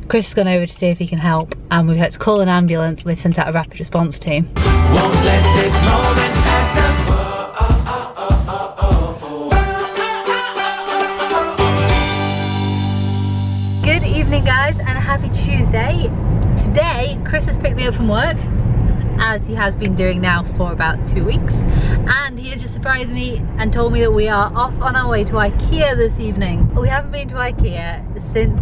Chris has gone over to see if he can help, and we've had to call an ambulance and they've sent out a rapid response team. Won't let this moment pass us. Good evening guys, and a happy Tuesday. Today Chris has picked me up from work, as he has been doing now for about 2 weeks, and he has just surprised me and told me that we are off on our way to IKEA this evening. We haven't been to IKEA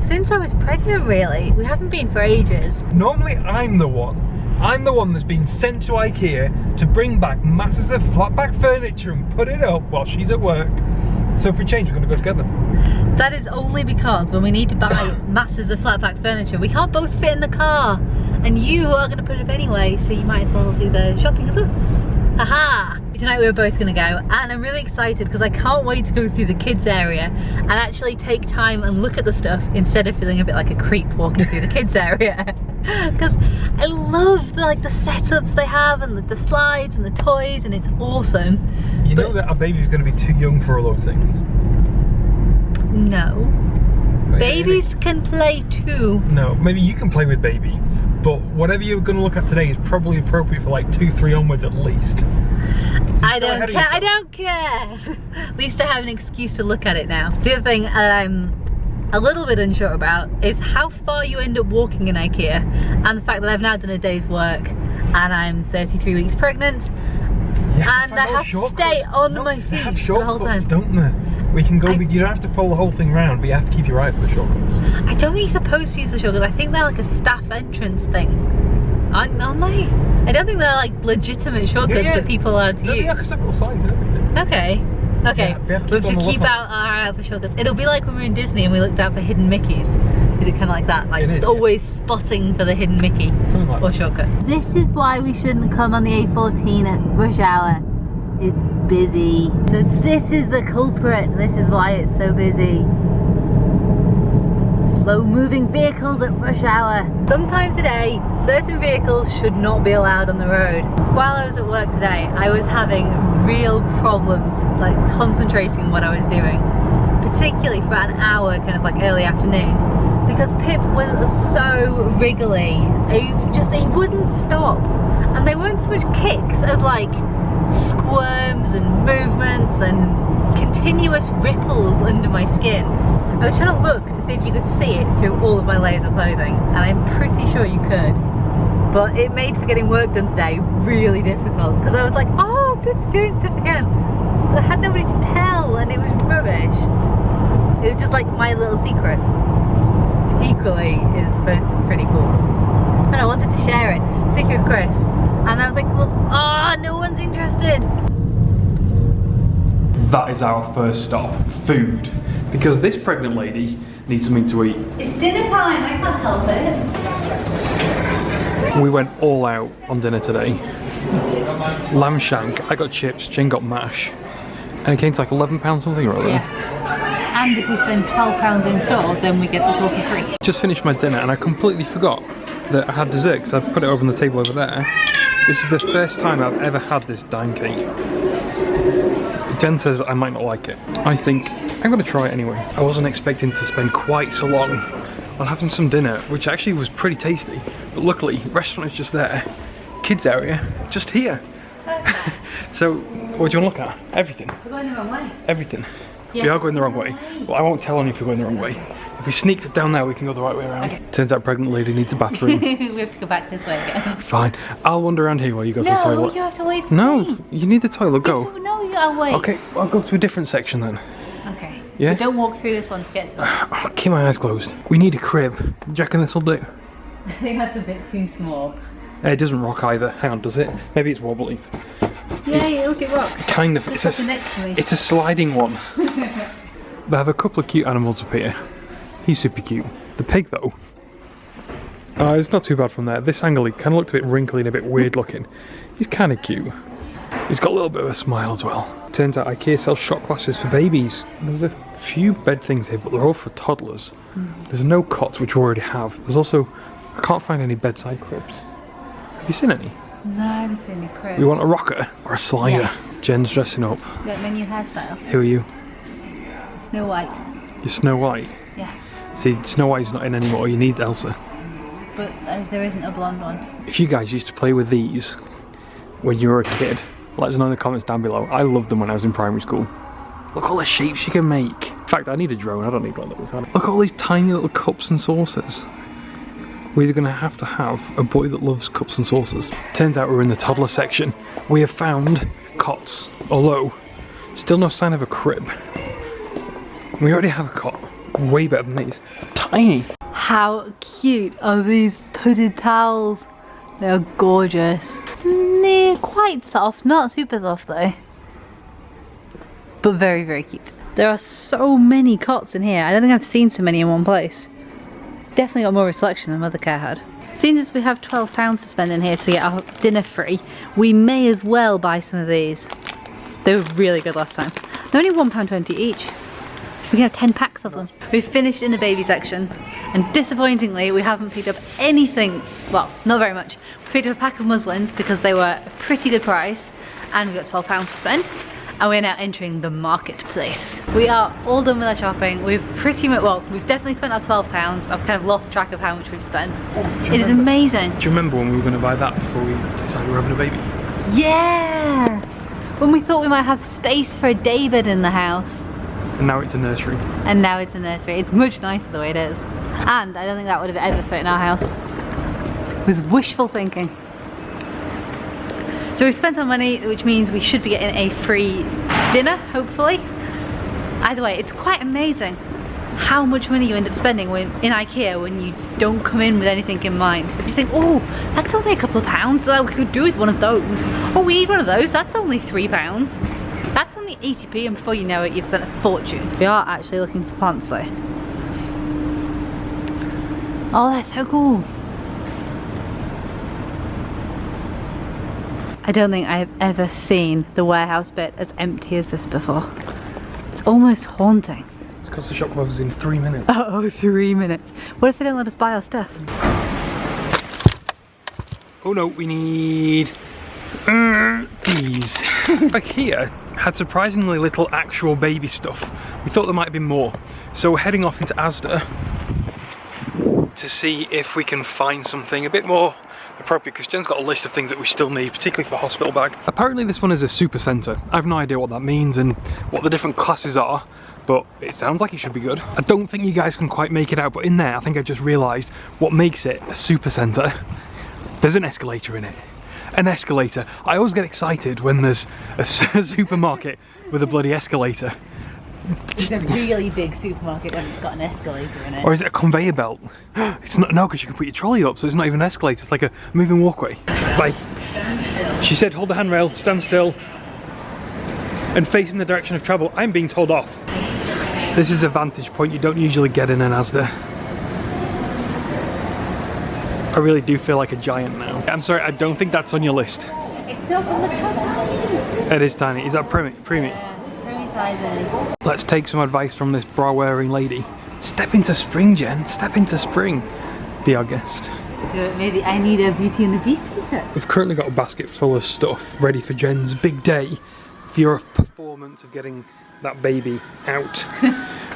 since I was pregnant, really. We haven't been for ages. Normally I'm the one that's been sent to IKEA to bring back masses of flatback furniture and put it up while she's at work. So for a change, we're going to go together. That is only because when we need to buy masses of flatback furniture, we can't both fit in the car. And you are going to put it up anyway, so you might as well do the shopping as well. Haha! Tonight we're both going to go, and I'm really excited because I can't wait to go through the kids area and actually take time and look at the stuff instead of feeling a bit like a creep walking through the kids area. Because I love the setups they have, and the slides and the toys, and it's awesome. You know that our baby's going to be too young for all those things? No. Babies can play too. No, maybe you can play with baby, but whatever you're going to look at today is probably appropriate for like 2, 3 onwards at least. So I don't care. I don't care. At least I have an excuse to look at it now. The other thing that I'm a little bit unsure about is how far you end up walking in IKEA, and the fact that I've now done a day's work and I'm 33 weeks pregnant, and I have to stay on my feet for the whole time. Don't they? We can go. You don't have to follow the whole thing round, but you have to keep your eye for the shortcuts. I don't think you're supposed to use the shortcuts. I think they're like a staff entrance thing. Aren't they? I don't think they're like legitimate shortcuts that people are allowed to use. They have several signs and everything. Okay. Okay. Yeah, we have to keep our eye out for shortcuts. It'll be like when we were in Disney and we looked out for hidden Mickeys. Is it kind of like that? Like always spotting for the hidden Mickey or shortcut. This is why we shouldn't come on the A14 at rush hour. It's busy. So this is the culprit. This is why it's so busy. Slow moving vehicles at rush hour. Sometime today, certain vehicles should not be allowed on the road. While I was at work today, I was having real problems like concentrating on what I was doing. Particularly for about an hour, kind of like early afternoon. Because Pip was so wriggly. He wouldn't stop. And they weren't so much kicks as like squirms and movements and continuous ripples under my skin. I was trying to look to see if you could see it through all of my layers of clothing, and I'm pretty sure you could. But it made for getting work done today really difficult, because I was like, oh, Pip's doing stuff again. But I had nobody to tell, and it was rubbish. It was just like my little secret. Equally, it's pretty cool. And I wanted to share it, particularly with Chris. And I was like, well, no one's interested. That is our first stop, food. Because this pregnant lady needs something to eat. It's dinner time, I can't help it. We went all out on dinner today. Lamb shank, I got chips, Jen got mash. And it came to like £11 something or other. Yeah. And if we spend £12 in store, then we get this all for free. Just finished my dinner and I completely forgot that I had dessert because I put it over on the table over there. This is the first time I've ever had this dime cake. Jen says I might not like it. I think I'm going to try it anyway. I wasn't expecting to spend quite so long on having some dinner, which actually was pretty tasty. But luckily, restaurant is just there. Kids area, just here. So, what do you want to look at? Everything. We're going the wrong way. Everything. Yeah. We are going the wrong way. Well, I won't tell anyone if we're going the wrong way. If we sneaked it down there, we can go the right way around. Okay. Turns out pregnant lady needs a bathroom. We have to go back this way again. Fine. I'll wander around here while you go to the toilet. No, you have to wait for me. No, you need the toilet, go. No, I'll wait. Okay, I'll go to a different section then. Okay. Yeah? But don't walk through this one to get to it. I'll keep my eyes closed. We need a crib. Do you reckon this will do? I think that's a bit too small. It doesn't rock either. Hang on, does it? Maybe it's wobbly. Yeah, look, it rocks. Kind of. It's next to me. It's a sliding one. They have a couple of cute animals up here. He's super cute. The pig though, it's not too bad from there. This angle, he kind of looked a bit wrinkly and a bit weird looking. He's kind of cute. He's got a little bit of a smile as well. Turns out IKEA sells shot glasses for babies. There's a few bed things here, but they're all for toddlers. There's no cots, which we already have. There's also, I can't find any bedside cribs. Have you seen any? No, I haven't seen any cribs. We want a rocker or a slider. Yes. Jen's dressing up. Got my new hairstyle. Who are you? Snow White. You're Snow White? Yeah. See, Snow White's not in anymore, you need Elsa. But there isn't a blonde one. If you guys used to play with these when you were a kid, let us know in the comments down below. I loved them when I was in primary school. Look at all the shapes you can make. In fact, I need a drone, I don't need one of those. Look at all these tiny little cups and saucers. We're either going to have a boy that loves cups and saucers. Turns out we're in the toddler section. We have found cots, although still no sign of a crib. We already have a cot, way better than these. It's tiny. How cute are these hooded towels? They're gorgeous. They're quite soft, not super soft though. But very, very cute. There are so many cots in here. I don't think I've seen so many in one place. Definitely got more of a selection than Mothercare had. Seeing as we have £12 to spend in here to get our dinner free, we may as well buy some of these. They were really good last time. They're only £1.20 each. We can have 10 packs of them. We've finished in the baby section, and disappointingly we haven't picked up anything, well, not very much. We picked up a pack of muslins because they were a pretty good price, and we got £12 to spend. And we're now entering the marketplace. We are all done with our shopping. We've pretty much, well, we've definitely spent our £12. I've kind of lost track of how much we've spent. It is amazing. Do you remember when we were going to buy that before we decided we were having a baby? Yeah! When we thought we might have space for a daybed in the house. And now it's a nursery. And now it's a nursery. It's much nicer the way it is. And I don't think that would have ever fit in our house. It was wishful thinking. So we've spent our money, which means we should be getting a free dinner, hopefully. Either way, it's quite amazing how much money you end up spending when in IKEA when you don't come in with anything in mind. If you think, oh, that's only a couple of pounds, so we could do with one of those. Oh, we need one of those, that's only £3. That's only 80p, and before you know it, you've spent a fortune. We are actually looking for plants though. Oh, that's so cool. I don't think I've ever seen the warehouse bit as empty as this before. It's almost haunting. It's because the shop closes in 3 minutes. Oh, 3 minutes. What if they don't let us buy our stuff? Oh no, we need these. IKEA had surprisingly little actual baby stuff. We thought there might be more. So we're heading off into Asda to see if we can find something a bit more appropriate, because Jen's got a list of things that we still need, particularly for the hospital bag. Apparently this one is a super centre. I have no idea what that means and what the different classes are, but it sounds like it should be good. I don't think you guys can quite make it out, but in there I think I just realised what makes it a super centre. There's an escalator in it. An escalator. I always get excited when there's a supermarket with a bloody escalator. It's a really big supermarket when it's got an escalator in it. Or is it a conveyor belt? It's not, no, because you can put your trolley up, so it's not even an escalator, it's like a moving walkway. Bye. She said hold the handrail, stand still, and face in the direction of travel. I'm being told off. This is a vantage point you don't usually get in an Asda. I really do feel like a giant now. I'm sorry, I don't think that's on your list. It's not on the cover. It is tiny. Is that preemie? Yeah, it's preemie sizes. Let's take some advice from this bra-wearing lady. Step into spring, Jen. Step into spring. Be our guest. Do it, maybe I need a Beauty and the Beast t-shirt. We've currently got a basket full of stuff ready for Jen's big day for your performance of getting that baby out.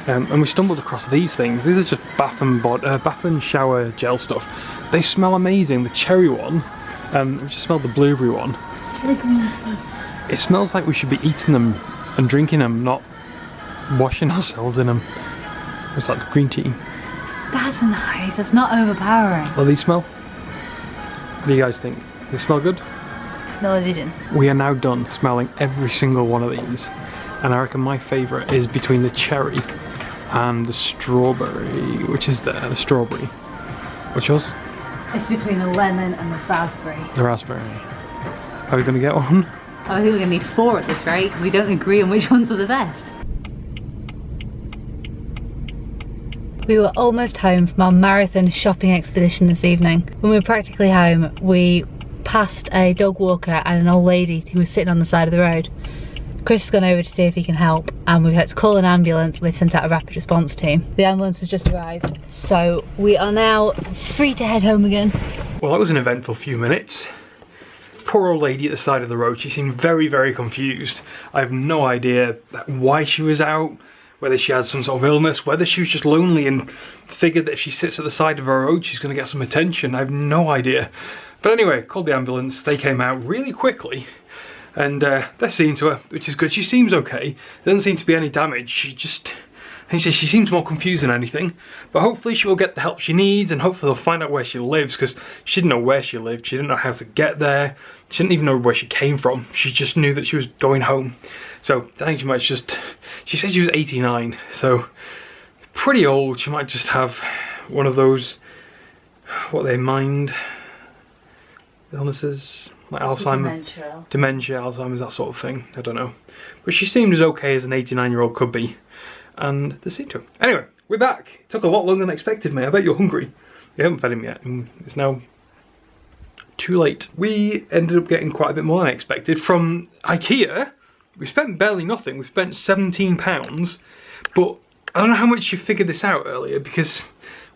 And we stumbled across these things. These are just bath and shower gel stuff. They smell amazing. The cherry one, we just smelled the blueberry one. Chili green tea. It smells like we should be eating them and drinking them, not washing ourselves in them. What's that, green tea? That's nice. It's not overpowering. Well, these smell? What do you guys think? They smell good? Smell-o-vision. We are now done smelling every single one of these. And I reckon my favourite is between the cherry and the strawberry, which is there, the strawberry. What's yours? It's between the lemon and the raspberry. The raspberry. Are we going to get one? I think we're going to need 4 at this rate, because we don't agree on which ones are the best. We were almost home from our marathon shopping expedition this evening. When we were practically home, we passed a dog walker and an old lady who was sitting on the side of the road. Chris has gone over to see if he can help, and we've had to call an ambulance, and they've sent out a rapid response team. The ambulance has just arrived, so we are now free to head home again. Well, that was an eventful few minutes. Poor old lady at the side of the road, she seemed very, very confused. I have no idea why she was out, whether she had some sort of illness, whether she was just lonely and figured that if she sits at the side of her road she's going to get some attention. I have no idea. But anyway, called the ambulance, they came out really quickly and they're seeing to her, which is good. She seems okay, there doesn't seem to be any damage. He says she seems more confused than anything, but hopefully she will get the help she needs and hopefully they'll find out where she lives, because she didn't know where she lived, she didn't know how to get there, she didn't even know where she came from, she just knew that she was going home. So I think she might just, she said she was 89, so pretty old. She might just have one of those, what are they, mind illnesses, like Alzheimer's, dementia, Alzheimer's, that sort of thing, I don't know. But she seemed as okay as an 89-year-old could be. And they seem to. Anyway, we're back. It took a lot longer than expected, mate. I bet you're hungry. We haven't fed him yet, and it's now too late. We ended up getting quite a bit more than I expected from IKEA. We spent barely nothing. We spent £17, but I don't know how much you figured this out earlier, because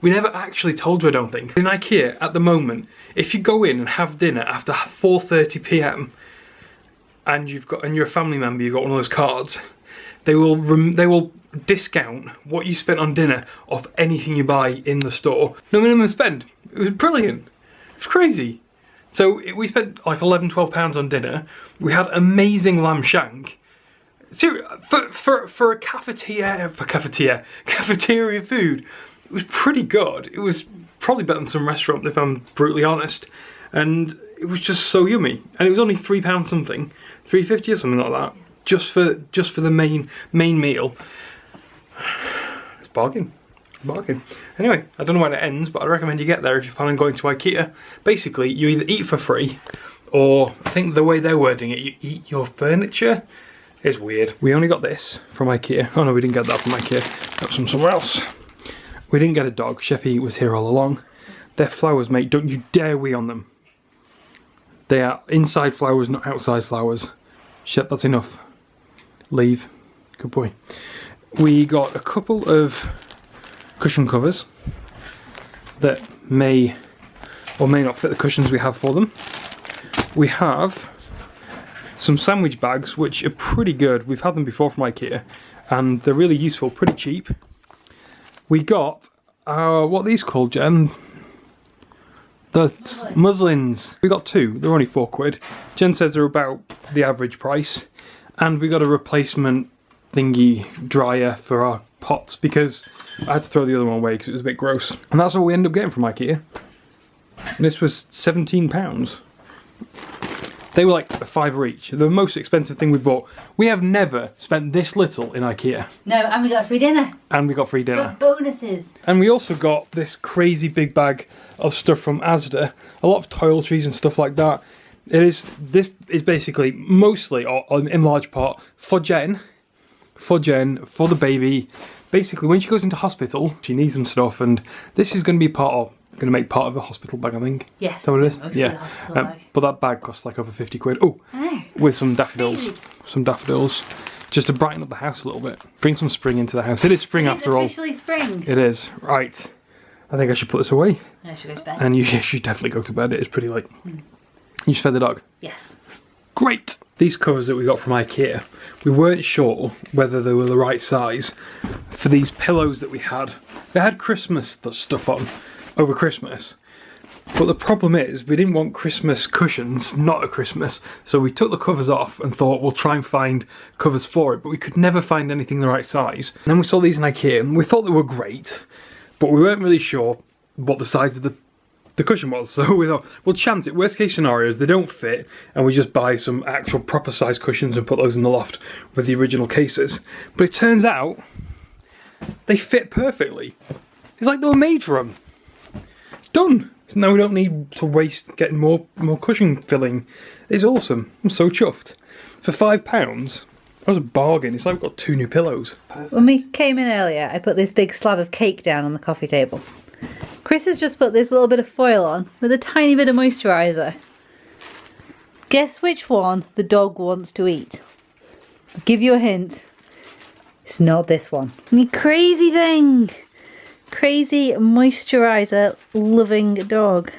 we never actually told her, I don't think. In IKEA, at the moment, if you go in and have dinner after 4:30 PM, and you're a family member, you've got one of those cards, they will discount what you spent on dinner off anything you buy in the store. No minimum spend. It was brilliant. It was crazy. So we spent like £11–12 on dinner. We had amazing lamb shank. For a cafeteria food, it was pretty good. It was probably better than some restaurant, if I'm brutally honest. And it was just so yummy. And it was only £3 something, £3.50 or something like that. Just for the main meal. It's bargain. Bargain. Anyway, I don't know when it ends, but I recommend you get there if you're planning on going to IKEA. Basically, you either eat for free, or I think the way they're wording it, you eat your furniture. It's weird. We only got this from IKEA. Oh no, we didn't get that from IKEA. That was from somewhere else. We didn't get a dog. Sheppy was here all along. They're flowers, mate. Don't you dare wee on them. They are inside flowers, not outside flowers. Shep, that's enough. Leave. Good boy. We got a couple of cushion covers that may or may not fit the cushions we have for them. We have some sandwich bags which are pretty good. We've had them before from IKEA and they're really useful, pretty cheap. We got what are these called, Jen? The muslins. We got two, they're only £4. Jen says they're about the average price. And we got a replacement thingy dryer for our pots because I had to throw the other one away because it was a bit gross. And that's what we ended up getting from IKEA. And this was £17. They were like a £5 each. They're the most expensive thing we bought. We have never spent this little in IKEA. No, and we got free dinner. And we got free dinner. Good bonuses. And we also got this crazy big bag of stuff from Asda. A lot of toiletries and stuff like that. This is basically mostly, or in large part, for Jen, for the baby. Basically, when she goes into hospital, she needs some stuff, and this is going to be going to make part of a hospital bag, I think. Yes. Is that what it is? Yeah. Bag. But that bag costs like over £50. Oh, with some daffodils, just to brighten up the house a little bit, bring some spring into the house. It is spring after all. It's officially spring. It is. Right. I think I should put this away. I should go to bed. And you should definitely go to bed. It is pretty late. You just fed the dog? Yes. Great! These covers that we got from IKEA, we weren't sure whether they were the right size for these pillows that we had. They had Christmas stuff on over Christmas, but the problem is we didn't want Christmas cushions, not at Christmas, so we took the covers off and thought we'll try and find covers for it, but we could never find anything the right size. And then we saw these in IKEA and we thought they were great, but we weren't really sure what the size of the cushion was, so we thought, we'll chance it. Worst case scenario is they don't fit and we just buy some actual proper size cushions and put those in the loft with the original cases. But it turns out they fit perfectly. It's like they were made for them. Done. So now we don't need to waste getting more cushion filling. It's awesome. I'm so chuffed. For £5, that was a bargain. It's like we've got 2 new pillows. When we came in earlier, I put this big slab of cake down on the coffee table. Chris has just put this little bit of foil on with a tiny bit of moisturiser. Guess which one the dog wants to eat? I'll give you a hint. It's not this one. You crazy thing! Crazy moisturiser loving dog.